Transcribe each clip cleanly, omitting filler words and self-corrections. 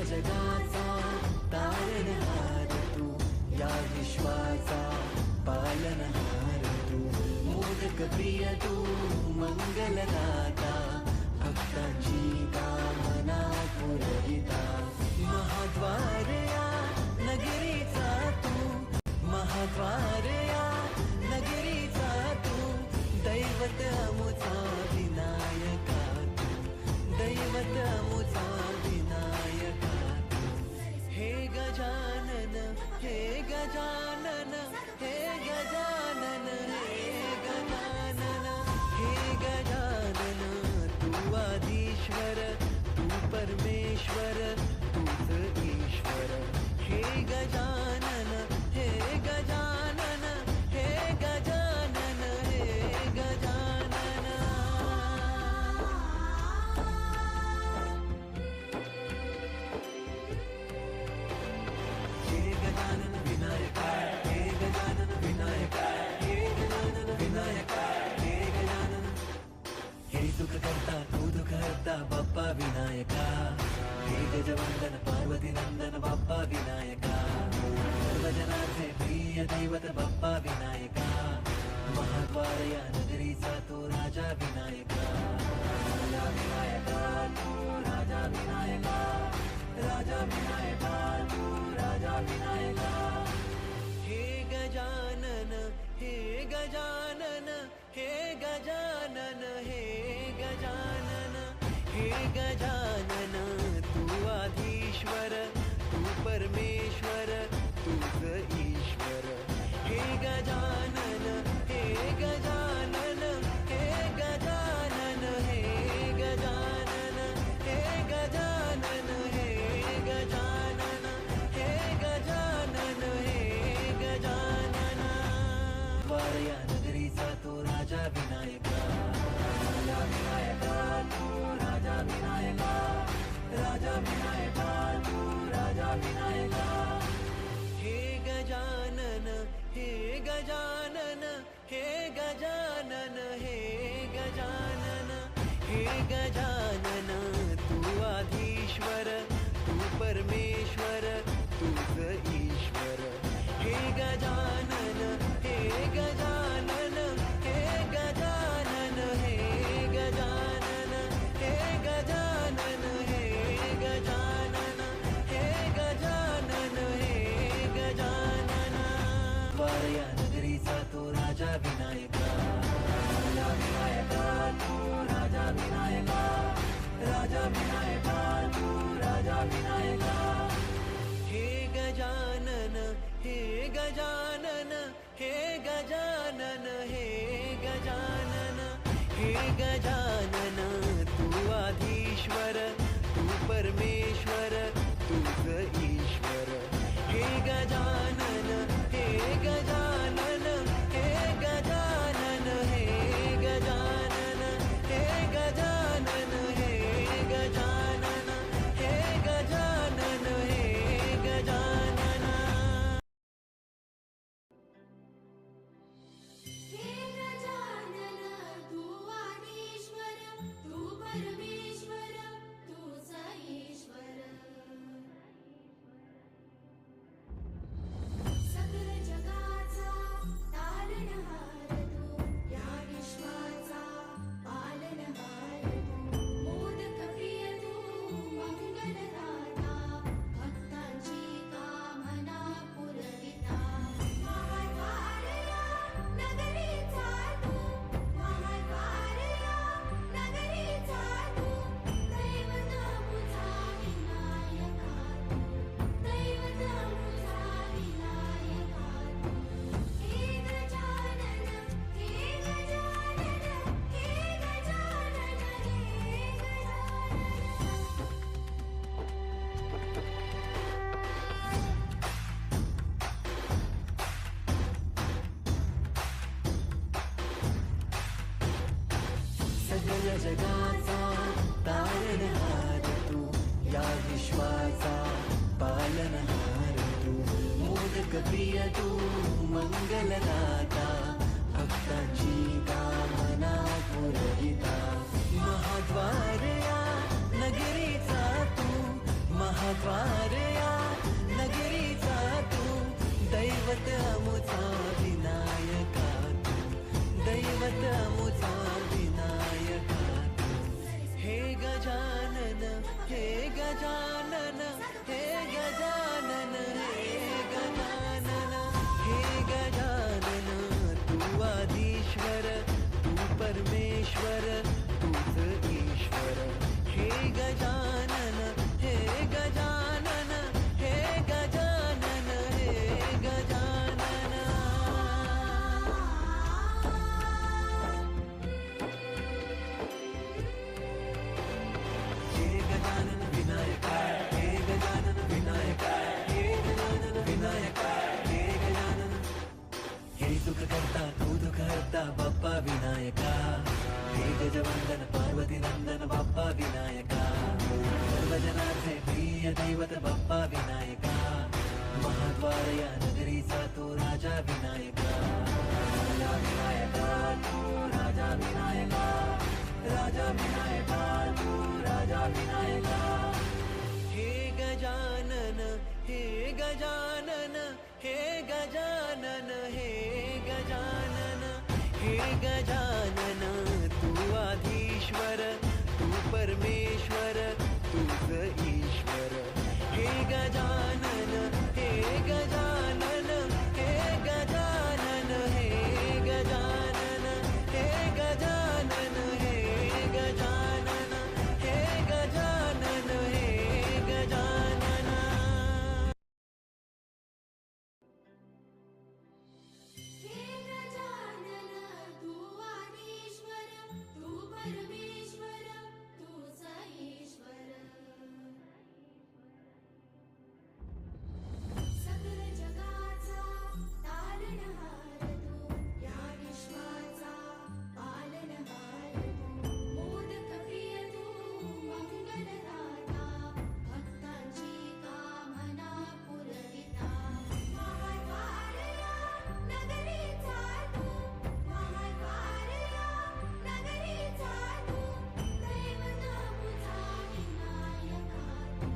जगाचा तारणहार तू, या विश्वाचा पालनहार तू, मोदक प्रिय तू, मंगलदाता, भक्तांची कामना पुरविता, महाद्वार या नगरीचा तू, महाद्वार या नगरीचा तू, दैवत अमुचा विनायका तू, दैवत अमुचा विनायका तू, हे गजानन, हे गजानन, हे गजानन, हे गजानन, हे गजानन, तू आदिश्वर, तू परमेश्वर, तूच ईश्वर, हे गजानन, हे गजानन, हे गजानन, हे गजानन. हे गजानन विनायका, हे गजानन विनायका, हे गजानन विनायका, हे गजानन. हे सुख करता तू दुःख हरता बाप्पा विनायका, हे गजवंदन पार्वती नंदन बाप्पा विनायका, सर्वजनाचे प्रिय दैवत बाप्पा विनायका, महाद्वार या नगरीचा तो राजा विनायका, राजा विनायका तू, राजा विनायका, राजा विनायका तू, राजा विनायका. हे गजानन, हे गजानन, हे गजानन, हे गजानन, हे गजानन, तू आधीश्वर, तू परमेश्वर, तूच ईश्वर, हे गजानन, हे गजानन, हे गजानन, हे गजानन, हे गजानन, हे गजानन, हे गजानन, हे गजानन. वारया नगरीचा तो राजा विनायका, राजा विनायका तू, राजा विनायका, राजा विनायका तू, राजा विनायका. हे गजानन, हे गजानन, हे गजानन, हे गजानन, हे गजानन, तू आधीश्वर, तू परमेश्वर, तूच ईश्वर, हे गजानन, हे गजानन, हे गजानन, हे गजानन, हे गजानन, हे गजानन, हे गजानन, हे गजानन. वारया नगरीचा तो राजा विनायका, राजा विनायका तू, राजा विनायका, राजा विनायका तू, राजा विनायका. हे गजानन, हे गजानन, हे गजानन, हे गजानन, हे गजानन, तू आधीश्वर, तू परमेश्वर, तूच ईश्वर, हे गजानन, हे गजानन, हे गजानन, हे गजानन, हे गजानन, हे गजानन, हे गजानन, हे गजानन. हे गजानन, तू आदिश्वर, तू परमेश्वर, तूच ईश्वर, सकल जगाचा तारणहार तू, या विश्वाचा पालनहार तू, मोदक प्रिय तू, मंगलदाता, भक्तांची कामना पुरविता, महाद्वार या नगरीचा तू, महाद्वार या नगरीचा तू, दैवत अमुचा विनायका तू, दैवत अमुचा विनायका तू. हे गजानन, हे गजानन, हे गजानन, हे सगळ्या जगाचा तारणहार तू, या विश्वाचा पालनहार तू, मोदक प्रिय तू, मंगलदाता, भक्तांची कामना पुरविता, महाद्वार या नगरीचा तू, महाद्वार विनायका हे गजवंदन पार्वती नंदन बाप्पा विनायका सर्वजनांचे प्रिय दैवत बाप्पा विनायका महाद्वार या नगरीचा तो राजा विनायका राजा विनायका तू राजा विनायका राजा विनायका तू राजा विनायका हे गजानन हे गजानन हे गजानन हे गजानन हे गजानन तू आधीश्वर तू परमेश्वर तूच ईश्वर हे गजानन हे गजानन हे गजानन हे गजानन हे गजानन हे गजानन हे गजानन हे गजानन हे गजानन तू आदिश्वर तू परमेश्वर तूच ईश्वर सकल जगाचा तारणहार तू या विश्वाचा पालनहार तू मोदक प्रिय तू मंगलदाता भक्तांची कामना पुरविता महाद्वारया नगरीचा तू महाद्वारया नगरीचा तू दैवत मुझा विनायका तू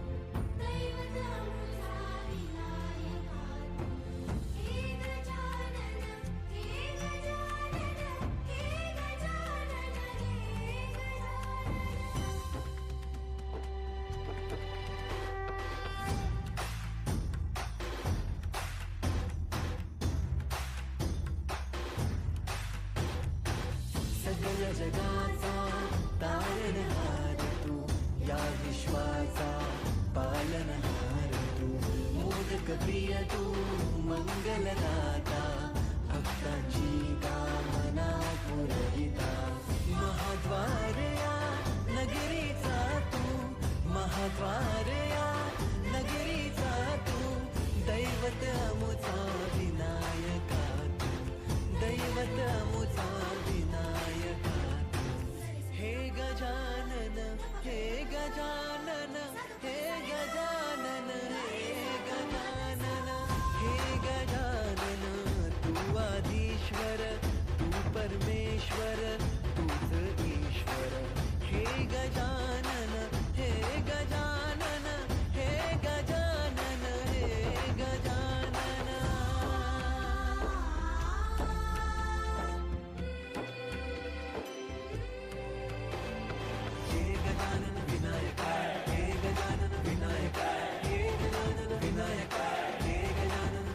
दैवत मुझा विनायका तू हे गजानन हे गजानन हे गजानन हे गजानन सगळ्या जगाचा तारणहार तू या विश्वाचा पालनहार तू मोदक प्रिय तू मंगलदाता भक्तांची कामना पुरविता महाद्वार या नगरीचा तू महाद्वार या नगरीचा तू दैवत अमुचा विनायका तू दैवत अमुचा विनायका तू हे गजानन हे गजानन हे गजानन हे गजानन हे गजानन तू आधीश्वर तू परमेश्वर तूच ईश्वर हे गजानन हे गजानन हे गजानन हे गजानन हे गजानन विनायका हे गजानन विनायका हे गजानन विनायका हे गजानन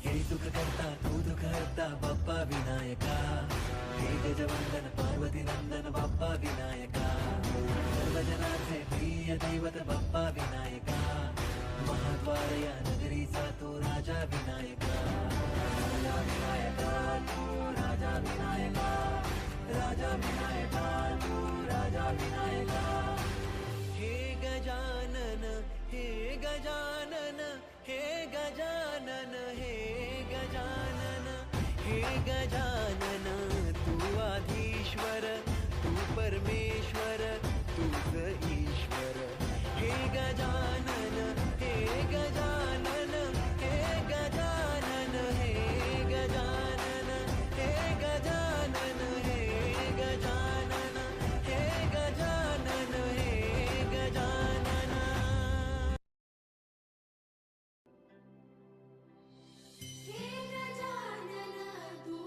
हे सुख करता तू दुःख हरता बाप्पा विनायका हे गजवंदन पार्वती नंदन बाप्पा विनायका सर्वजनांचे प्रिय दैवत बाप्पा विनायका महाद्वार या नगरीचा तो राजा विनायका राजा विनायका तू राजा विनायका राजा विनायका तू राजा विनायका हे गजानन हे गजानन हे गजानन हे गजानन हे गजानन तू आधीश्वर तू परमेश्वर तूच ईश्वर हे गजानन हे गजानन हे गजानन हे गजानन हे गजानन हे गजानन हे गजानन हे गजानन हे गजानन तू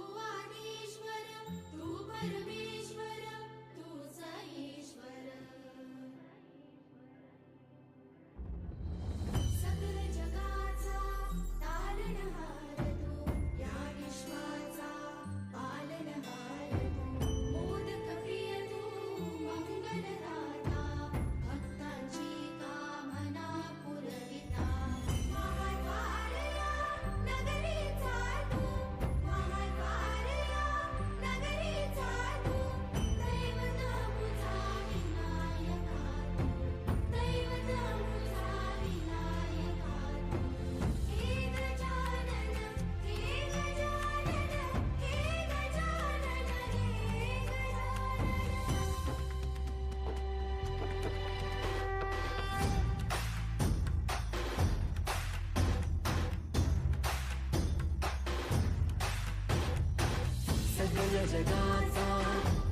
जगाचा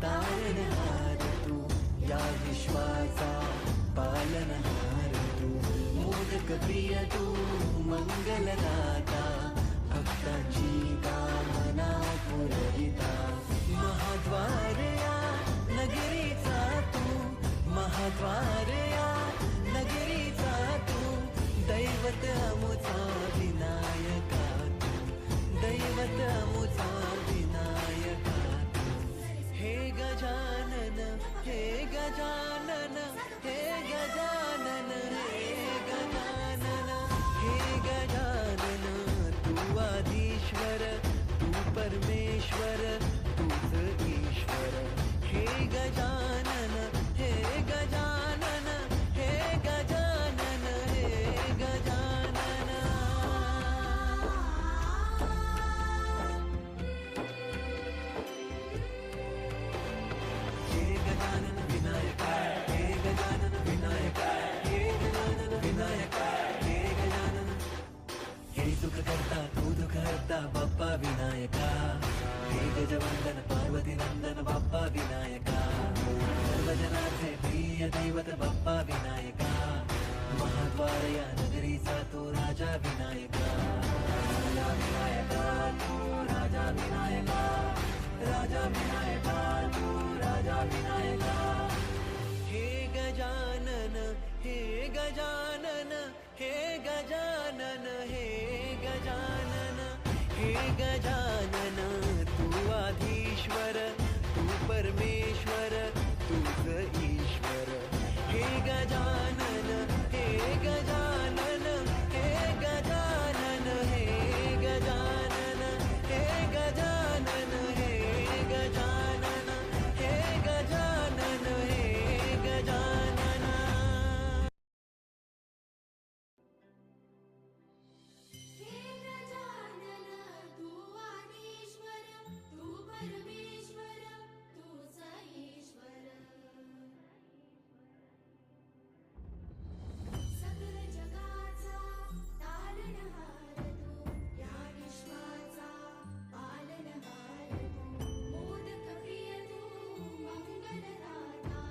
तारणहार तू, या विश्वाचा पालनहार तू, मोदक प्रिय तू मंगलदाता, भक्तांची कामना पुरविता, महाद्वार या नगरीचा तू, महाद्वार या नगरीचा तू, दैवत अमुचा विनायका तू, दैवत अमुचा विनायका तू. हे गजानन, हे गजानन, हे गजानन, हे गजानन, हे गजानन, तू आदिश्वर, तू परमेश्वर, तूच ईश्वर. हे गजानन, हे गजानन, हे गजानन, हे गजानन. हे गजानन विनायका, हे गजानन विनायका, हे गजानन विनायका, हे गजानन. हे सुख करता तू दुःख हरता बाप्पा विनायका, हे गजवंदन पार्वती नंदन बाप्पा विनायका, सर्वजनाचे प्रिय दैवत बाप्पा विनायका, महाद्वार या नगरीचा तो राजा विनायका, राजा विनायका तू राजा विनायका, राजा विनायका तू राजा विनायका. हे गजानन, हे गजानन, हे गजानन, हे गजानन, हे गजानन, तू आधीश्वर, तू परमेश्वर, तूच ईश्वर. हे गजानन, हे गजानन, हे गजानन, हे गजानन, हे गजानन, हे गजानन, हे गजानन, हे गजानन. हे गजानन तू आदिश्वर, तू परमेश्वर, तूच ईश्वर. सकल जगाचा तारणहार तू, या विश्वाचा पालनहार तू, मोदक प्रिय तू मंगलदाता,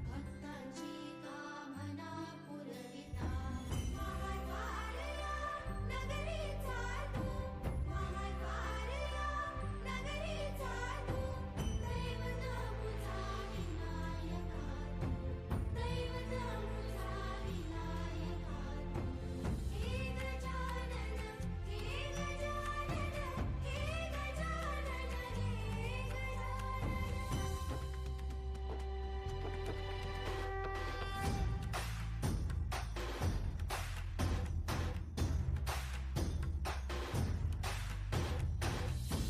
भक्तांची कामना पुरविता, महाद्वार या नगरीचा तू, महाद्वार या नगरीचा तू, दैवत अमुचा विनायका तू, दैवत अमुचा विनायका तू. हे गजानन, हे गजानन, हे गजानन, हे गजानन.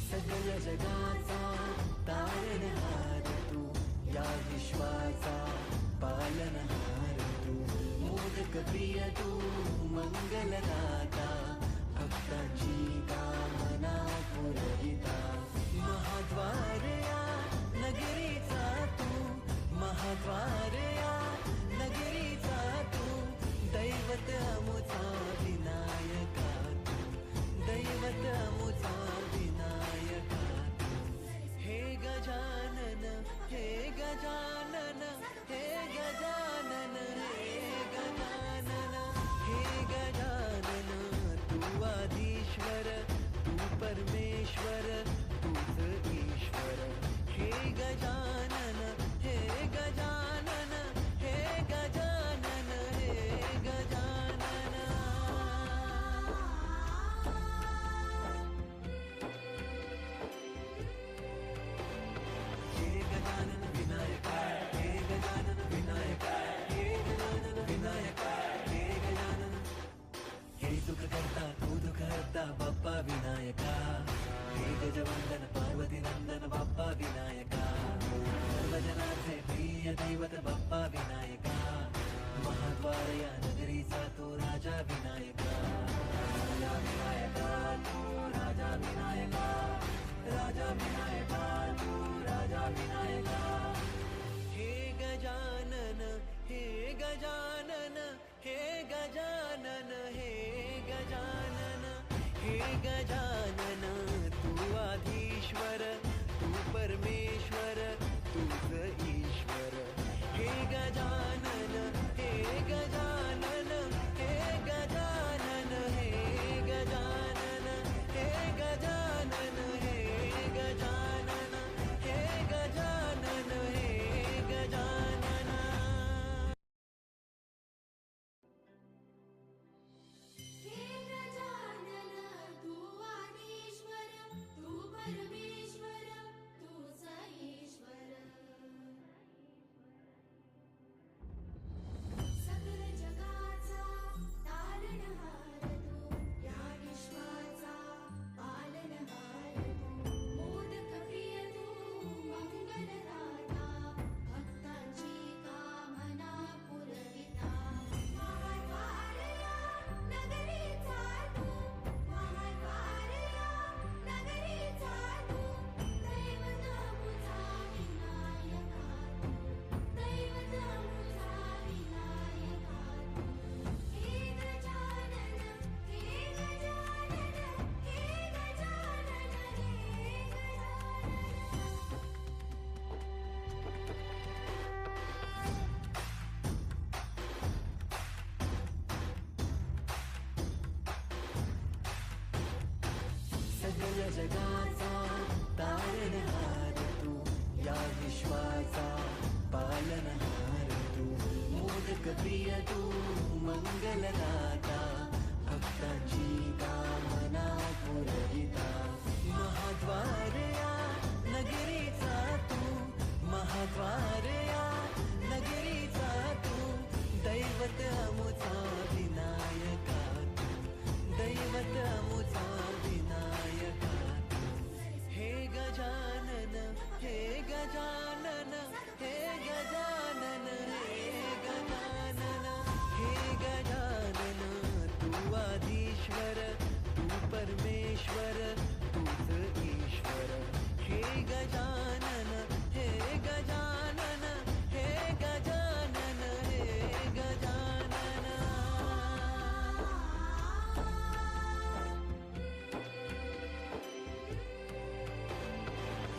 सकल जगाचा तारणहार तू, या विश्वाचा पालनहार तू, मोदक प्रिय तू मंगलदाता, भक्तांची कामना पुरविता, महाद्वार या नगरीचा तू, महाद्वार या नगरीचा तू, दैवत अमुचा विनायका तू, दैवत अमुचा विनायका तू. हे गजानन, हे गजानन, हे गजानन, हे गजानन, हे गजानन, तू आदिश्वर, तू परमेश्वर, तूच ईश्वर. हे गजानन, हे गजानन, हे गजानन, हे गजानन. हे गजानन विनायका, हे गजानन विनायका, हे गजानन विनायका, हे गजानन. हे सुख करता तू दुःख हरता बाप्पा विनायका, हे गजवंदन पार्वती नंदन बाप्पा विनायका, सर्वजनाचे प्रिय दैवत बाप्पा विनायका, महाद्वार या नगरीचा तो राजा विनायका, राजा विनायका तू राजा विनायका, राजा विनायका तू राजा विनायका. हे गजानन, हे गजानन, हे गजानन, हे गजानन, हे गजानन, तू आधीश्वर, तू परमेश्वर तूच ईश्वर. हे गजानन हे गजानन हे गजानन हे गजानन हे गजानन हे गजानन हे गजानन हे गजानन. हे गजानन तू आदिश्वर तू परमेश्वर तूच ईश्वर. सकल जगाचा तारणहार तू या विश्वाचा पालनहार तू. मोदक प्रिय तू मंगलदाता भक्तांची कामना पुरविता. महाद्वारया नगरीचा तू महाद्वारया नगरीचा तू. दैवत मुझा विनायका तू दैवत मुझा विनायका तू. हे गजानन हे गजानन हे गजानन हे गजानन. सगळ जगाचा तारणहार तू या विश्वाचा पालनहार तू. मोदक प्रिय तू मंगलदाता भक्तांची कामना पुरविता. महाद्वारया नगरीचा तू महाद्वारया नगरीचा तू. दैवत अमुचा विनायका तू दैवत अमुचा विनायका तू. हे गजानन हे गजानन हे गजानन हे गजानन हे गजानन तू आदिश्वर तू परमेश्वर तूच ईश्वर. हे गजानन हे गजानन हे गजानन हे गजानन.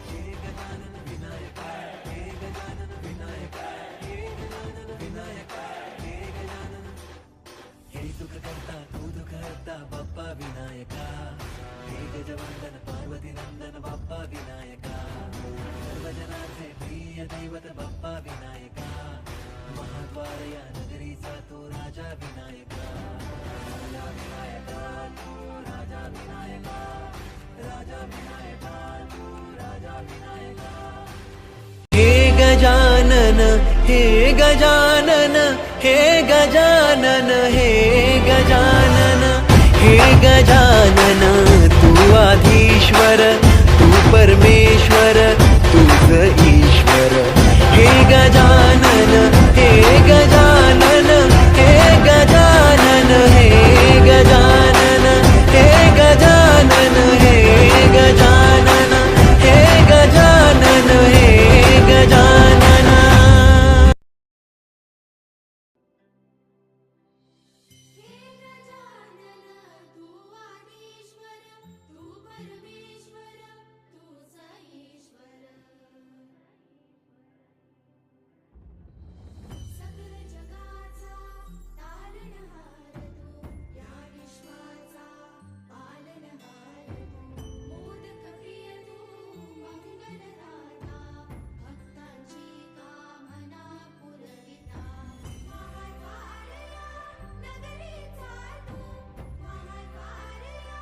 हे गजानन विनायका हे गजानन विनायका हे गजानन विनायका हे गजानन. हे सुख करता तू दुःख हरता बाप्पा विनायका. हे गजवंदन पार्वती नंदन बाप्पा विनायका. सर्वजनांचे प्रिय दैवत बाप्पा विनायका. महाद्वारया नगरीचा तो राजा विनायका. राजा विनायका तू राजा विनायका. राजा विनायका तू राजा विनायका. हे गजानन हे गजानन हे गजानन हे गजानन हे गजानन तू आदिश्वर तू परमेश्वर तूच ईश्वर. हे गजानन हे गजानन हे गजानन हे गजानन हे गजानन हे गजानन हे गजानन हे गजानन. हे गजानन तू आदिश्वर तू परमेश्वर तूच ईश्वर. सकल जगाचा तारणहार तू या विश्वाचा पालनहार तू. मोदक प्रिय तू मंगलदाता भक्तांची कामना पुरविता. महाद्वारया नगरीचा तू महाद्वारया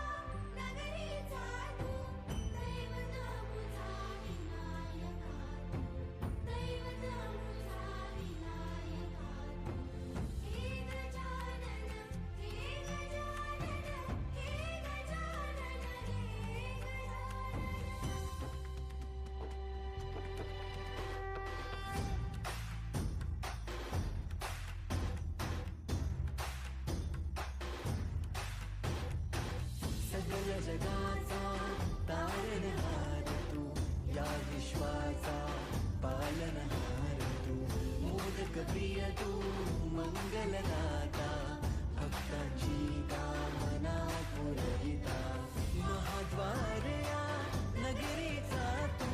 नगरीचा तू. दैवत मुझा विनायका तू दैवत मुझा विनायका तू. हे गजानन हे गजानन हे गजानन हे गजानन. सगळ जगाचा तारणहार तू या विश्वाचा पालनहार तू. मोदक प्रिय तू मंगलदाता भक्तांची कामना पुरविता. महाद्वारया नगरीचा तू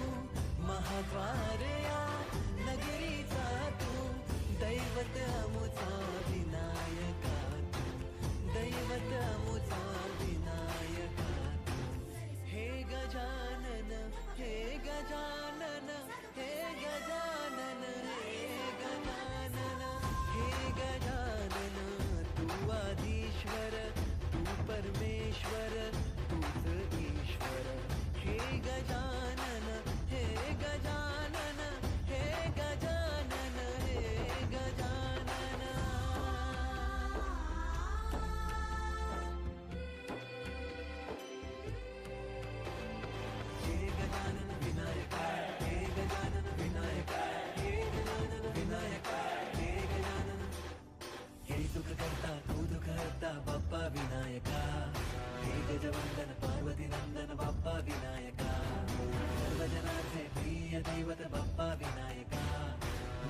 दैवत बाप्पा विनायका,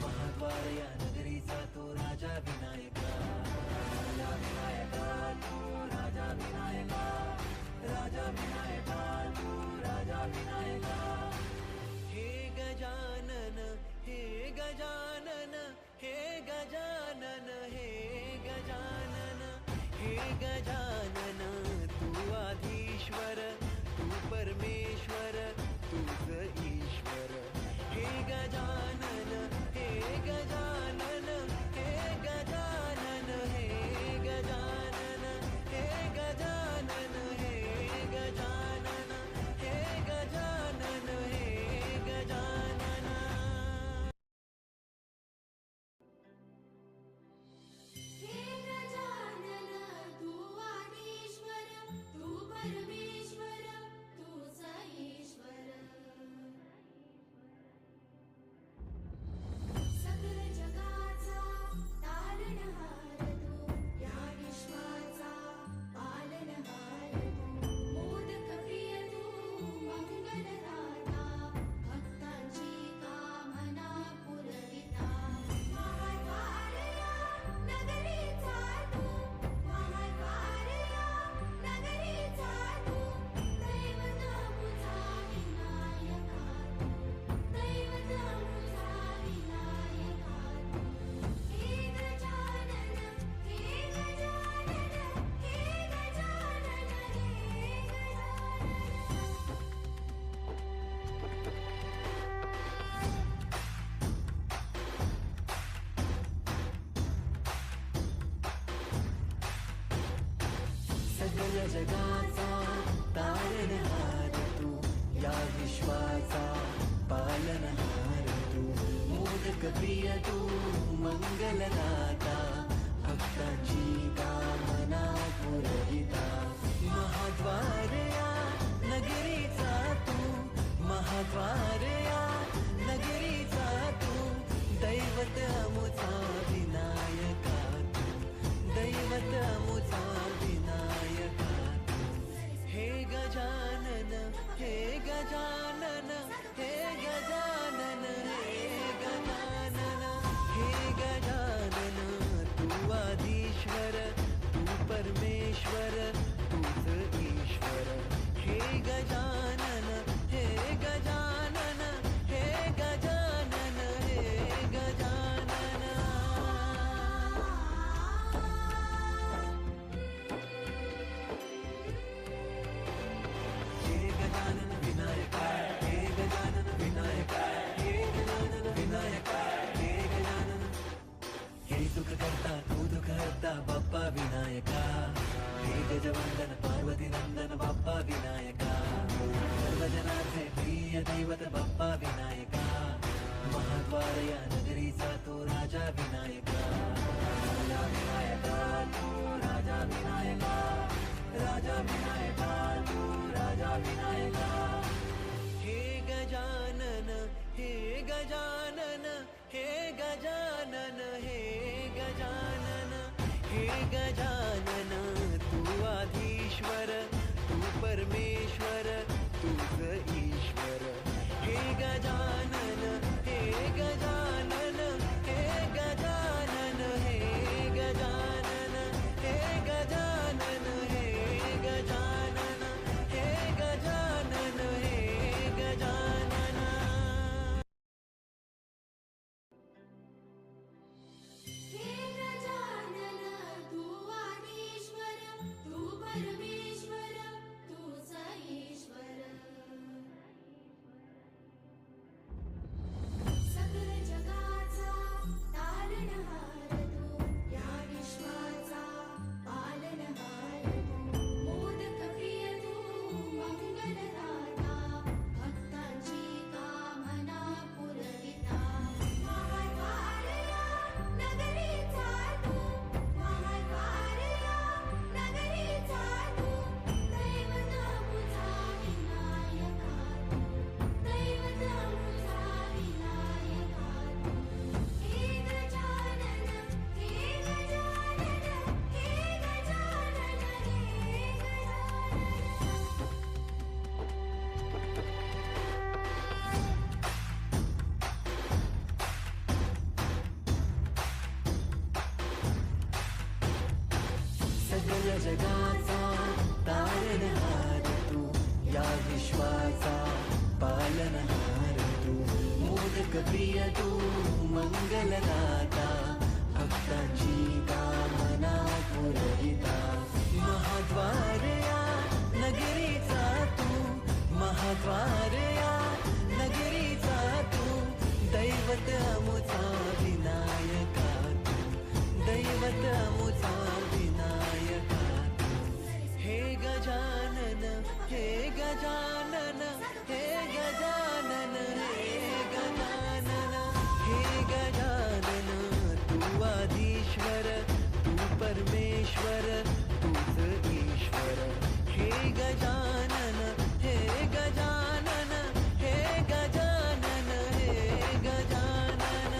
महाद्वार या नगरीचा तो राजा विनायका. राजा विनायका तू राजा विनायका, राजा विनायका तू राजा विनायका. हे गजानन हे गजानन हे गजानन हे गजानन हे गजानन, तू आधीश्वर तू परमेश्वर तूच ईश्वर. हे गजानन हे गजानन हे गजानन हे गजानन हे गजानन हे गजानन हे गजानन हे गजानन. हे गजानन तू आदिश्वर तू परमेश्वर तूच ईश्वर. सकल जगाचा तारणहार तू, या विश्वाचा पालनहार तू. मोदक प्रिय तू मंगलदाता, भक्तांची कामना पुरविता. महाद्वार या नगरीचा तू, महाद्वार या नगरीचा तू. दैवत मुझा विनायका तू, दैवत मुझा विनायका तू. हे गजानन हे गजानन हे गजानन हे गजानन. सकल जगाचा तारणहार तू, या विश्वाचा पालनहार तू. मोदक प्रिय तू मंगलदाता, भक्तांची कामना पुरविता. महाद्वार या नगरीचा तू, महाद्वार या नगरीचा तू. दैवत अमुचा विनायका तू, दैवत अमुचा विनायका तू. हे गजानन हे गजानन हे गजानन हे गजानन हे गजानन, तू आधीश्वर तू परमेश्वर तूच ईश्वर. हे गजानन हे गजानन हे गजानन हे गजानन. हे गजानन विनायका हे गजानन विनायका हे गजानन विनायका हे गजानन. हे सुख करता तू दुःख हरता बाप्पा विनायका. हे गजवंदन पार्वती नंदन बाप्पा विनायका. सर्वजनाचे प्रिय दैवत बाप्पा विनायका. महाद्वार या नगरीचा तो राजा विनायका. राजा विनायका तू राजा विनायका, राजा विनायका तू राजा विनायका. हे गजानन हे गजानन हे गजानन हे गजानन हे गजानन, तू आधीश्वर तू परमेश्वर तूच ईश्वर. हे गजानन हे गजानन हे गजानन हे गजानन हे गजानन हे गजानन हे गजानन हे गजानन. हे गजानन तू आदिश्वर जगाचा तारणहार तू, या विश्वाचा पालनहार तू, मोदक प्रिय तू, मंगलदाता, भक्तांची कामना पुरविता, महाद्वार या नगरीचा तू, महाद्वार या नगरीचा तू, दैवत अमुचा विनायका तू, दैवत अमुचा विनायका तू. हे गजानन, हे गजानन, हे गजानन, हे गजानन, हे गजानन, तू आधीश्वर, तू परमेश्वर, तूच ईश्वर. हे गजानन, हे गजानन, हे गजानन, हे गजानन.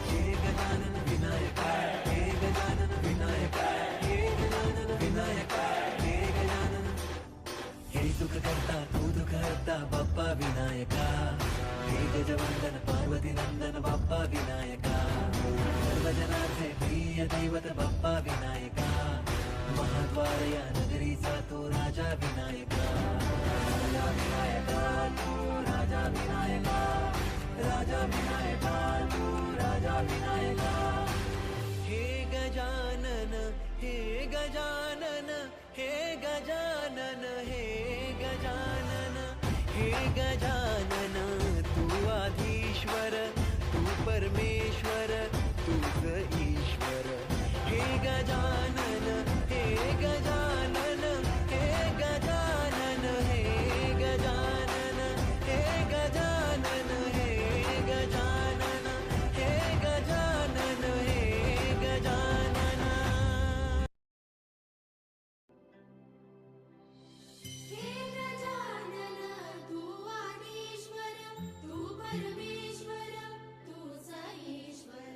हे गजानन विनायका, हे गजानन विनायका, हे गजानन विनायका, हे गजानन. हे सुख करता तू दुःख हरता बाप्पा विनायका, हे गजवंदन पार्वती नंदन बाप्पा विनायका, सर्वजनाचे प्रिय दैवत बाप्पा विनायका, महाद्वार या नगरीचा तो राजा विनायका, राजा विनायका तू, राजा विनायका, राजा विनायका तू, राजा विनायका. हे गजानन, हे गजानन, हे गजानन, हे गजानन, हे गजानन, तू आधीश्वर, तू परमेश्वर, तूच ईश्वर. हे गजानन, हे गजानन, हे गजानन, हे गजानन, हे गजानन, हे गजानन, हे गजानन, हे गजानन. हे गजानन तू आदिश्वर, तू परमेश्वर, तूच ईश्वर.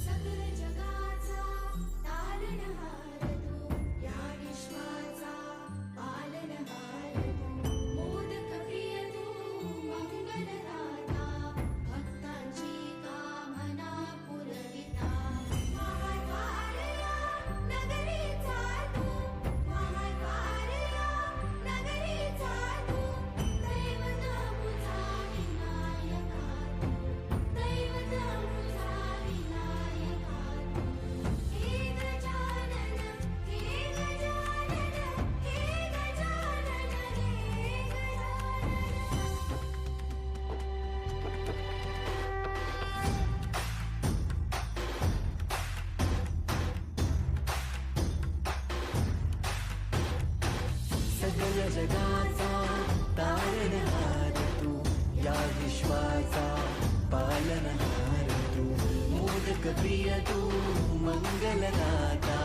सकल जगाचा तारणहार तू, या विश्वाचा पालनहार तू, मोदक प्रिय तू, मंगलदाता, भक्तांची कामना पुरविता, महाद्वार या नगरीचा तू, महाद्वार या नगरीचा तू, दैवत अमुचा विनायका तू, दैवत अमुचा विनायका तू. हे गजानन, हे गजानन, हे गजानन, हे गजानन. सगळ जगाचा तारणहार तू, या विश्वाचा पालनहार तू, मोदक प्रिय तू, मंगलदाता,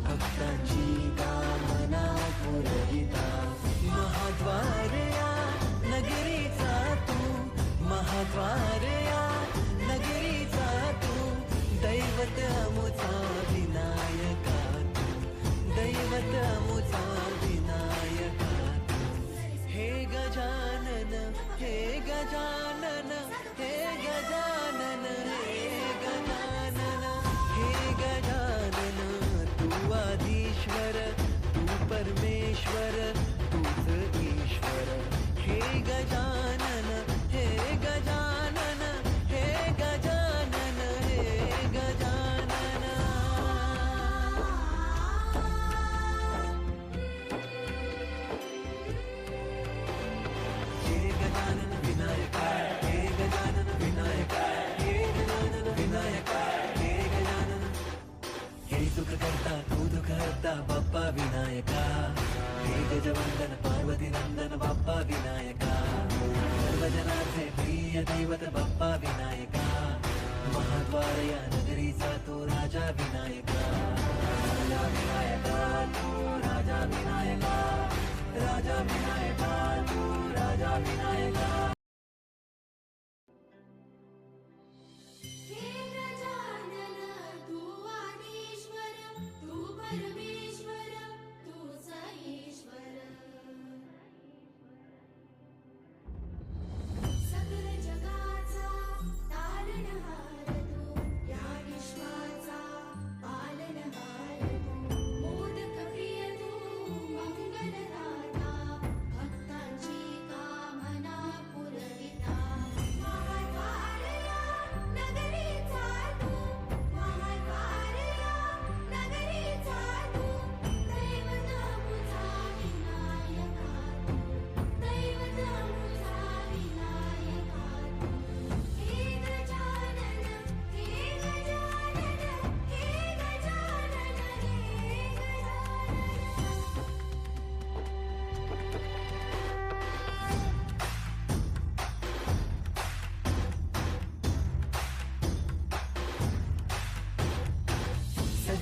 भक्तांची कामना पुरविता, महाद्वार या नगरीचा तू, महाद्वार या नगरीचा तू, दैवत अमुचा विनायका तू, दैवत अमुचा विनायका तू. हे गजानन, हे गजानन, हे गजानन, हे गजानन, हे गजानन, तू आधीश्वर, तू परमेश्वर, तूच ईश्वर. हे गजानन, हे गजानन, हे गजानन, हे गजानन. हे गजानन विनायका, हे गजानन विनायका, हे गजानन विनायका, हे गजानन. हे सुख करता तू दुःख हरता बाप्पा विनायका, हे गजवंदन पार्वती नंदन बाप्पा विनायका, सर्वजनाचे प्रिय दैवत बाप्पा विनायका, महाद्वार या नगरीचा तो राजा विनायका, राजा विनायका तू, राजा विनायका, राजा विनायका तू, राजा विनायका. हे गजानन तू आदिश्वर, तू परमेश्वर, तूच ईश्वर.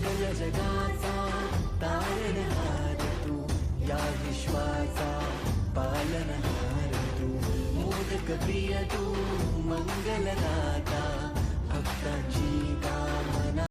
सकल जगाचा तारणहार तू या विश्वाचा पालनहार तू मोदक प्रिय तू मंगलदाता भक्तांची कामना